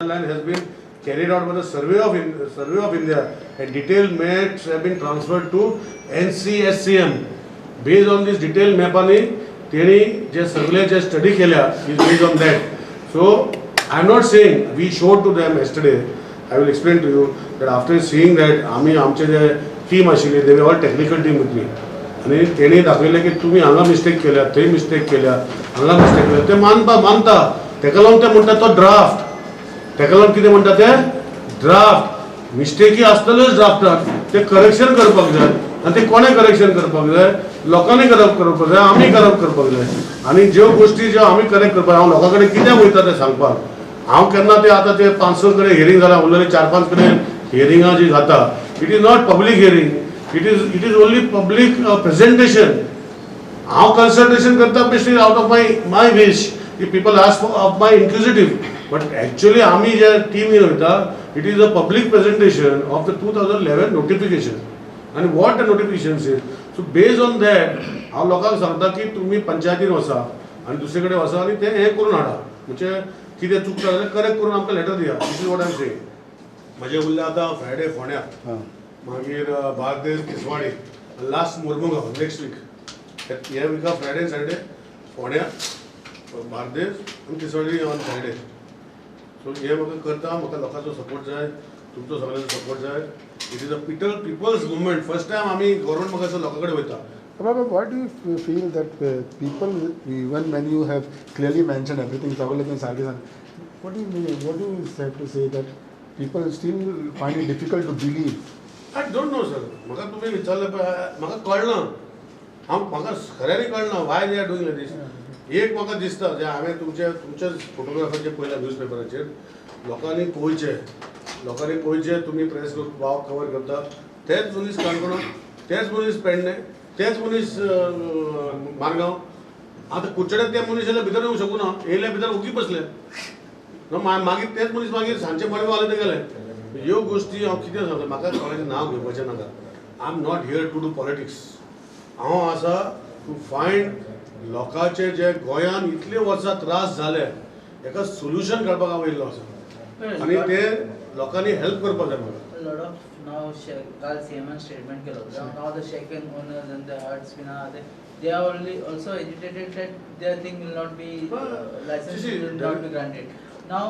Line has been carried out by the Survey of India, and detailed maps have been transferred to NCSCM. Based on this detailed map, जे सगळे जे study केल्या is based on that. So I am not saying we showed to them yesterday. I will explain to you that after seeing that आम्ही आमचे जे team आशिल्ली they were all technical team with me. आणि तेणी दाखवले की तुम्ही हांगा मिस्टेक केल्या, थंय मिस्टेक केल्या, हांगा मिस्टेक केल्या, ते मानता तेका लागून ते म्हणटा तो ड्राफ्ट. तेका लागून कितें म्हणटा ते ड्राफ्ट. मिस्टेकी आसतल्योच ड्राफ्टात ते करेक्शन करपाक जाय आनी ते कोणे करेक्शन करपाक जाय, लोकांनी करपाक जाय, आमी करपाक जाय. आनी ज्यो गोष्टी ज्यो आमी करेक्ट करपाक हांव लोकां कडेन कित्याक वयता तें सांगपाक. हांव केन्ना ते आतां ते 500 कडेन हियरिंग जालां, उरलेले 4-5 कडेन हियरिंगां जी जाता, it is not public hearing, it is only public presentation. हांव कन्सल्टेशन करता based out of my wish की people ask of my inquisitive. But actually आमी जे टीम वयता, it is a public presentation of the 2011 notification आनी what the notifications is. So based on that हांव लोकांक सांगता की तुमी पंचायतीन वचा आनी दुसरे कडेन वचा आनी ते हें करून हाडा. म्हणजे कितें चुकता जाल्यार करेक्ट करून आमकां लेटर दिया. This is what I am saying. म्हजें उरलें आतां फ्रायडे फोंड्या, मागीर Bardez Tiswadi, last Mormugao next week. हे विका फ्रायडे सॅटर्डे फोंड्या, बार्देस आनी तिसवाडी ऑन फ्रायडे. सो हे म्हाका करता, म्हाका लोकांचो सपोर्ट जाय, तुमचो सगळ्यांचो सपोर्ट जाय. It is a people's movement. First time आमी गव्हर्मेंट म्हाका लोकां कडेन वयता. But what do you feel that people, even when you have clearly mentioned everything, what do you mean? What do you have to say that people still find it difficult to believe? I don't know, sir. म्हाका तुमी विचारलें पळय, म्हाका कळना. म्हाका खऱ्यांनी कळना Y they are doing लायक दीस. एक म्हाका दिसता जे हांवें तुमच्याच फोटोग्राफाचेर पयल्या न्यूजपेपराचेर, लोकांनी पळोवचें तुमी प्रेस वाव कवर करता, तेच मनीस काणकोण, तेच मनीस पेडणे, तेच मनीस मारगांव. आतां कुडचड्याक ते मनीस येयले भितर येवंक शकूना, येयले भितर उगी बसले. मागीर तेच मनीस मागीर सांजचे मडगांव जाले ते गेले. ह्यो गोश्टी हांव कितें सांगता, म्हाका कोणाचें नांव घेवपाचें नाका. I am not here to do politics. हांव आसा टू फायंड लोकांचे जे गोंयान इतले वर्सां त्रास जाले, हेका सोल्युशन काडपाक हांव येयल्लो आसा आनी ते लोकांनी हेल्प करपाक जाय म्हाका. lot of now काल सीएमन स्टेटमेंट केलो. Now the shaken owners and the arts they are also agitated that their thing will not be license will not be granted. Now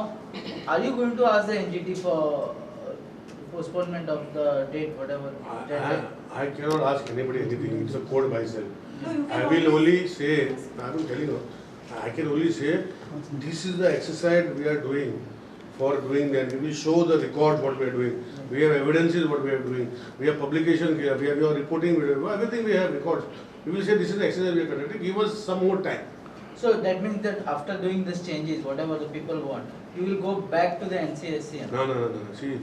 are you going to ask the NGT for postponement of the date, whatever? I cannot ask anybody anything. It's a code by itself. I will only say, I am telling you, I can only say this is the exercise we are doing. For doing that, we will show the records what we are doing. We have evidences what we are doing. We have publication here. We have your reporting video. Everything we have records. We will say this is the exercise we are conducting. Give us some more time. So that means that after doing these changes, whatever the people want, you will go back to the NCSCM. No. See,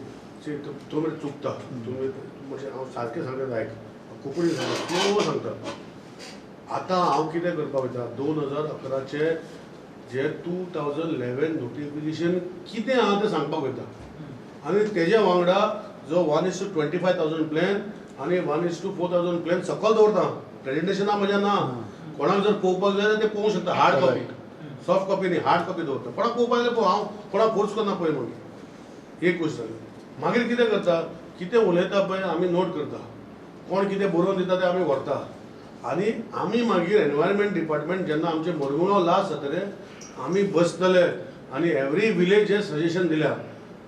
तुम्ही चुकता. तुम्ही म्हणजे हांव सारकें सांगता आयक. कोंकणी सांगता. आतां हांव कितें करपाक वयता, 2011चे जे 2011 नोटिफिकेशन कितें आहा तें सांगपाक वयता. आनी तेज्या वांगडा जो 1:25,000 प्लॅन आनी 1:4,000 प्लॅन सकयल दवरता. प्रेजेंटेशना म्हज्या ना. कोणाक जर पळोवपाक जाय जाल्यार ते पळोवंक शकता. हार्ड कॉपी, सॉफ्ट कॉपी न्ही, हार्ड कॉपी दवरता. कोणाक पळोवपाक जाय पळय, हांव कोणाक फोर्स करना पळय म्हणून. एक गोश्ट जाली. मागीर कितें करता, कितें उलयता पळय आमी नोट करता. कोण कितें बरोवन दिता तें आमी व्हरता. आनी आमी मागीर एनवायरमेंट डिपार्टमेंट जेन्ना आमचे मोरमुगांव लास्ट जातले, आमी बसतले आनी एवरी विलेज जे सजेशन दिल्या,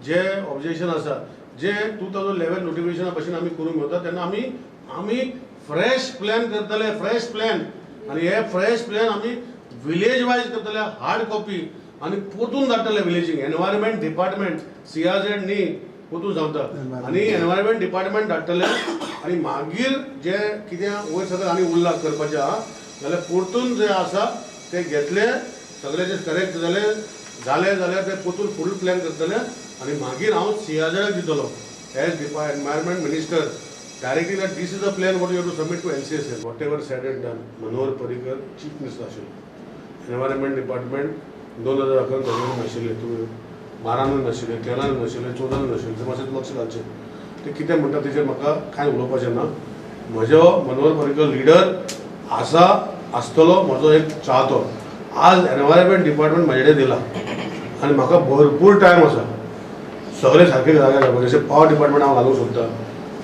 जे ऑब्जेक्शन आसा, जे 2011 नोटिफिकेशना भशेन आमी करूंक मेळटा, तेन्ना आमी फ्रेश प्लॅन करतले, फ्रेश प्लॅन. आनी हे फ्रेश प्लॅन आमी विलेज वायज करतले, हार्ड कॉपी, आनी परतून धाडटले विलेजीक. एनवायरमेंट डिपार्टमेंट CRZ न्ही, परतून सांगता. आनी एनवायरमेंट डिपार्टमेंट धाडटले आनी मागीर जे कितें वयर सकयल आनी उरलां करपाचें आहा जाल्यार परतून जे आसा ते घेतले, सगळे जे करेक्ट जाले जाल्यार ते परतून फूल प्लॅन करतले आनी मागीर हांव CRZ दितलो as environment minister directly that this is a plan what you have to submit to NCSL. Whatever said and done. Manohar Parrikar chief minister आशिल्लो. एनवायरमेंट डिपार्टमेंट 2011 गव्हर्मेंट नाशिल्ले, तुमी 12 नाशिल्ले, 13 नाशिल्ले, 14 नाशिल्ले. ते मातशें लक्ष घालचें. ते कितें म्हणटा तेजेर म्हाका कांय उलोवपाचें ना. म्हजो मनोहर पर्रीकर लिडर आसतलो, म्हजो एक चाहतो. आज एनवायरमेंट डिपार्टमेंट म्हाजे कडेन दिला आनी म्हाका भरपूर टायम आसा. सगळे सारखे जाग्यार घालपाक जशें पॉवर डिपार्टमेंट हांव घालूंक सोदता,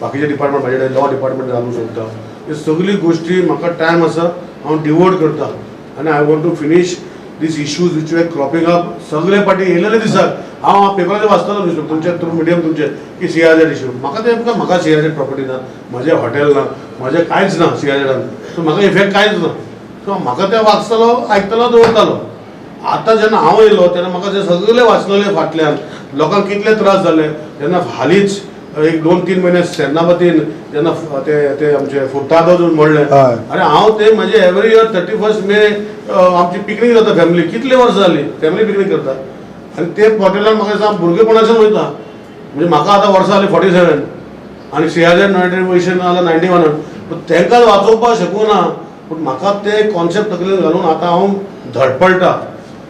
बाकीचे डिपार्टमेंट म्हाजे कडेन लॉ डिपार्टमेंट घालूंक सोदता. ह्यो सगळी गोश्टी म्हाका टायम आसा हांव डिवोट करता आनी I want to finish this issues which were cropping up. सगळे पाटी येयलेले दिसाक हांव पेपराचेर वाचतालो न्यूज तुमचे थ्रू मिडियम तुमचे की CRZ इश्यू. म्हाका CRZ प्रॉपर्टी ना, म्हजें हॉटेल ना, म्हजें कांयच ना CRZान, सो म्हाका इफेक्ट कांयच ना. सो म्हाका तें वाचतालो, आयकतालो, दवरतालो. आतां जेन्ना हांव येयलो तेन्ना म्हाका तें सगळें वाचलेलें फाटल्यान लोकांक कितले त्रास जाले. जेन्ना हालींच एक 2-3 म्हयने सेनापतीन जेन्ना ते आमचे फुट्टाद वचून मोडले, हय. आनी हांव ते म्हजे एवरी इयर 31 मे आमची पिकनीक जाता फॅमिली, कितले वर्सां जाली फॅमिली पिकनीक करता. आनी ते हॉटेलान म्हाका दिसता भुरगेपणाच्यान वयता, म्हणजे म्हाका आतां वर्सां जाली 47 आनी CRZ नोटिफिकेशन जालां 91. पूण तांकां वाचोवपाक शकूं ना. पूण म्हाका ते कॉन्सेप्ट तकलेन घालून आतां हांव धडपडटा